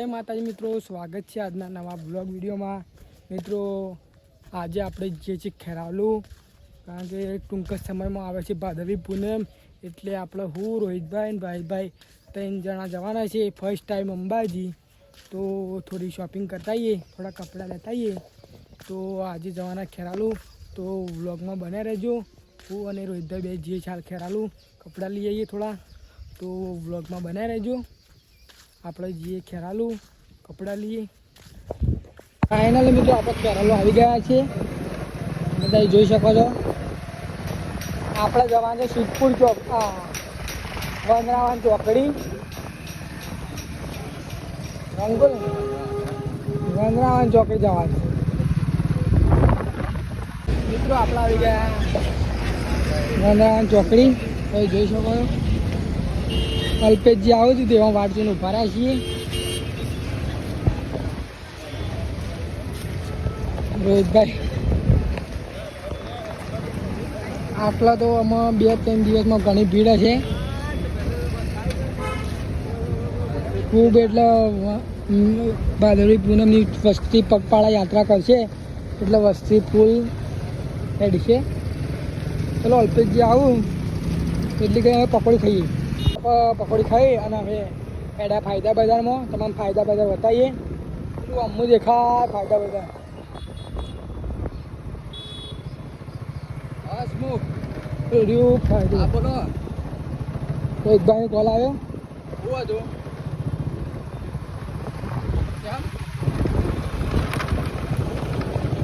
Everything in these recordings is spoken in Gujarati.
જય માતાજી મિત્રો, સ્વાગત છે આજના નવા બ્લોગ વિડીયોમાં। મિત્રો આજે આપણે જે છે ખેરાલુ, કારણ કે ટૂંક જ સમયમાં આવે છે ભાદરવી પૂનમ, એટલે આપણે હું રોહિતભાઈ ને ભાઈભાઈ 3 જણા જવાના છે ફર્સ્ટ ટાઈમ અંબાજી। તો થોડી શોપિંગ કરતા આવીએ, થોડા કપડાં લેતા આવીએ। તો આજે જવાના ખેરાલુ, તો વ્લોગમાં બન્યા રહેજો। હું અને રોહિતભાઈ બે જઈએ ચાલ ખેરાલુ, કપડાં લઈ આવીએ થોડા, તો વ્લોગમાં બન્યા રહેજો। આપણે જઈએ ખેરાલુ, કપડાં લઈએ। ફાઇનલી મિત્રો આપણે ખેરાલુ આવી ગયા છીએ, બધા જોઈ શકો છો। આપણે જવાનું છે સિદ્ધપુર ચોક, વનરાવન ચોકડી, વનરાવન ચોકડી જવાનું મિત્રો। આપણે આવી ગયા વનરાવન ચોકડી, તમે જોઈ શકો છો। અલ્પેશજી આવું છું તેમાં વાટ જોઈને ઉભા રહ્યા છીએ। રોહિતભાઈ આટલા તો આમાં 2-3 દિવસમાં ઘણી ભીડ હશે ખૂબ, એટલે ભાદરવી પૂનમની વસ્તી પગપાળા યાત્રા કરશે એટલે વસ્તી ફૂલ હેડશે। ચલો અલ્પેશજી આવું એટલે કે પકોડી ખાઈએ, પકોડી ખાઈ અને હવે એડા ફાયદા બજારમાં તમામ ફાયદા બજાર બતાવીએ। એટલું અમું દેખાય ફાયદા બજાર। રોહિતભાઈ કોલ આવ્યો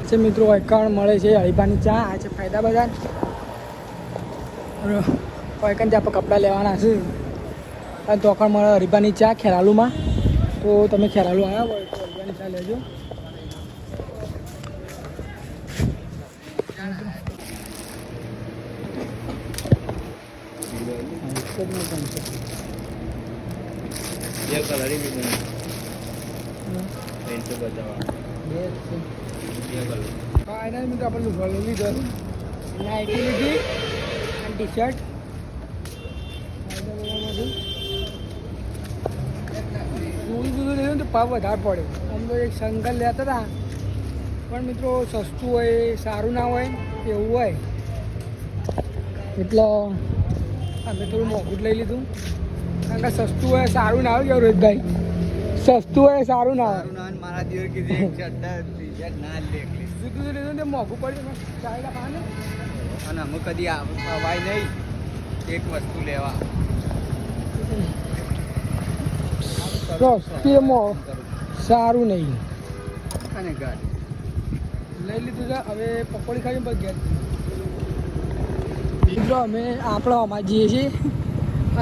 છે મિત્રો। વૈકણ મળે છે હળીબાની ચા, આ છે ફાયદા બજાર। વૈકણ ત્યાં આપણે કપડાં લેવાના છે અને તોકણ મળે હરીબાની ચા ખેરાલુમાં। તો તમે ખેરાલુ આવ્યા હોય તો હરીબાની ચા લેજો। ફાઇનલ મિત્રો આપણે લુગડો લઈ લીધો, નાઇટી લીધી અને ટી શર્ટ। પૂરી બધું લીધું તો ભાવ વધારે પડે। આમ તો એક સંગલ લેતા હતા પણ મિત્રો સસ્તું હોય સારું ના હોય એવું હોય, એટલે અમે થોડું મોંઘું જ લઈ લીધું। કારણ કે સસ્તું હોય સારું ના આવે, રોહિતભાઈ સસ્તું હોય સારું ના આવે। મારા દિવસ કીધું લીધું ને મોંઘું પડ્યું ચાલે ખાને, અને અમે કદી અવાય નહીં એક વસ્તુ લેવા સારું નહીં અને ઘર લઈ લીધું છે। હવે પકોડી ખાઈ બસ ઘેર મિત્રો અમે અમારે જઈએ છીએ,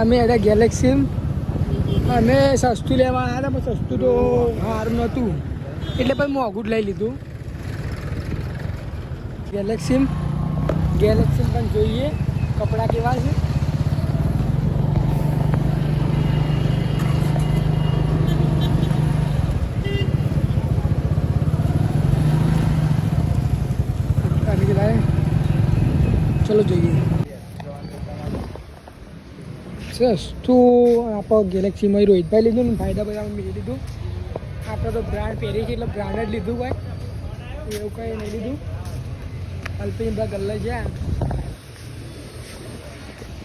અમે એટલે ગેલેક્સી અમે સસ્તું લેવા આવ્યા હતા પણ સસ્તું તો સારું નહોતું એટલે પછી મોંઘું જ લઈ લીધું। ગેલેક્સી પણ જોઈએ કપડાં કેવા છે। ચલો જોઈએ સસ્તું આપણે ગેલેક્સીમાં રોહિતભાઈ લીધું ને ફાયદા બધા મેં લીધું। આપણે તો બ્રાન્ડ પહેરી છે એટલે બ્રાન્ડ જ લીધું ભાઈ, એવું કંઈ નહીં લીધું। અલ્પેશ બધા ગલ્લા જ્યાં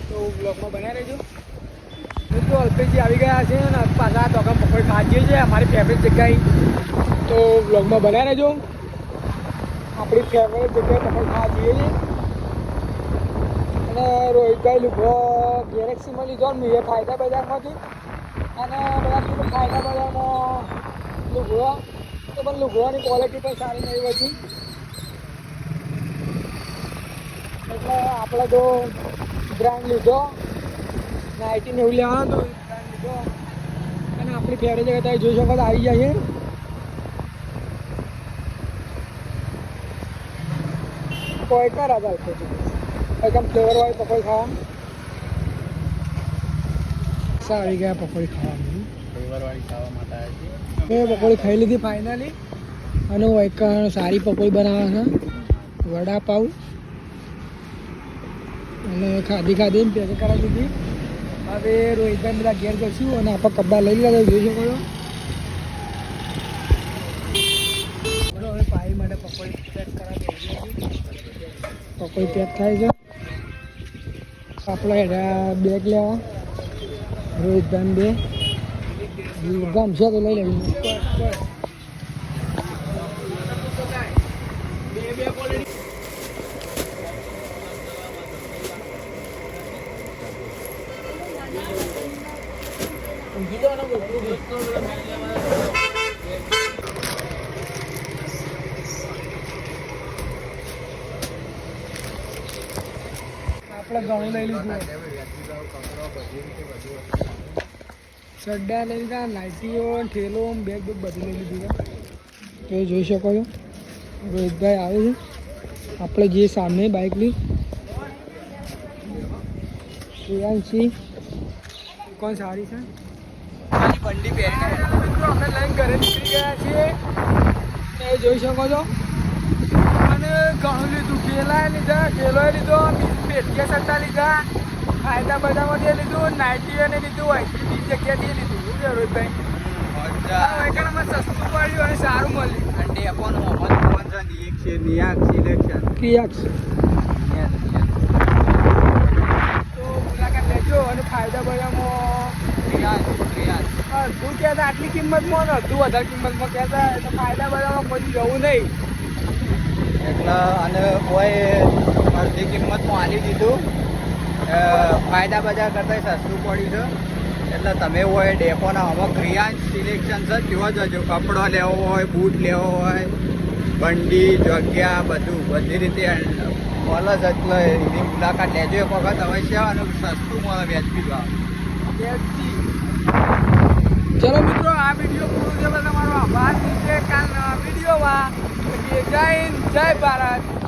તો બ્લોગમાં બનાવી રહેજો મિત્રો। અલ્પેશજી આવી ગયા છે ને પાછા તો પકોડી ખાઈએ છીએ અમારી ફેવરેટ જગ્યાએ, તો બ્લોગમાં બનાવી રહેજો। આપણી ફેવરેટ જગ્યાએ પકોડી ખાવા જઈએ છીએ અને રોહિતભાઈ લુગડો ગેલેક્સીમાં લીધો ને એ ફાયદા બજારમાંથી, અને બધા કીધું ફાયદા બજારમાં લુગડો તો પણ લુગડોની ક્વોલિટી પણ સારી નહીં હોતી, એટલે આપણે તો બ્રાન્ડ લીધો, નાઇટીને એવું લેવાનું તો બ્રાન્ડ લીધો અને આપણી ફેવરેટ જગ્યાએ તમે જોઈ શકો તો આવી જાય છે। કોઈ કર હતા એકદમ ફ્લેવરવાળી પકોડી ખાવા આવી ગયા। પકોડી ખાવાની ફ્લેવરવાળી ખાવા માટે આવ્યા છે। પકોડી ખાઈ લીધી ફાઇનલી, અને વૈકણ સારી પકોડી બનાવે છે, વડાપાઉં અને ખાધી ને પેક કરાવી દીધી। હવે રોહિતભાઈ બધા ઘેર જઈશું અને આપણે કપડાં લઈ લીધા જોઈ શકો છો। માટે પકોડી પેક કરાવી પકોડી પેક થાય છે આપણે હેડા બેગ લેવા રોહિતભાઈ બે ગમશે તો લઈ લેવું આપણે ઘણું લઈ લીધું ચડ્ડા લઈ લીધા નાઇટીઓ ઠેલો બેગ બધું લઈ લીધું તો એ જોઈ શકો છો રોહિતભાઈ આવે છે આપણે જે સામે બાઇકની શ્રેયાંશી કોણ સારી છે બંડી પહેરીને અમે લઈને ઘરે નીકળી ગયા છીએ એ જોઈ શકો છો અને ઘણું લીધું ઠેલા લીધા ઠેલોએ લીધો પેટકે સટ્ટા લીધા ફાયદા બધામાંથી લીધું નાઇટીઓને લીધું હોય બીજી જગ્યાથી લીધું શું છે રોહિતભાઈ સસ્તું પડ્યું અને સારું મળ્યું અને ડેપોનું ક્રિયાક્ષ તો મુલાકાત લેજો અને ફાયદા બધામાં અડધું કહેતા આટલી કિંમતમાં ને અડધું વધારે કિંમતમાં કહેતા એટલે ફાયદા બધામાં પછી જવું નહીં એટલે અને કોઈ અડધી કિંમતમાં આલી દીધું ફાયદા બજાર કરતાં સસ્તું પડ્યું છે એટલે તમે હોય ડેપોના અમુક ક્રિયાંશ સિલેક્શન છે તેવો જજો કપડો લેવો હોય બૂટ લેવો હોય બંડી જગ્યા બધી રીતે મળે જ એટલે એની મુલાકાત લેજો એક વખત અવશ્ય અને સસ્તું મળે વ્યાજબી ભાવ ચલો મિત્રો આ વિડીયો પૂરો છે તમારો આભાર છે કાલ વિડીયોમાં જય હિન્દ જય ભારત.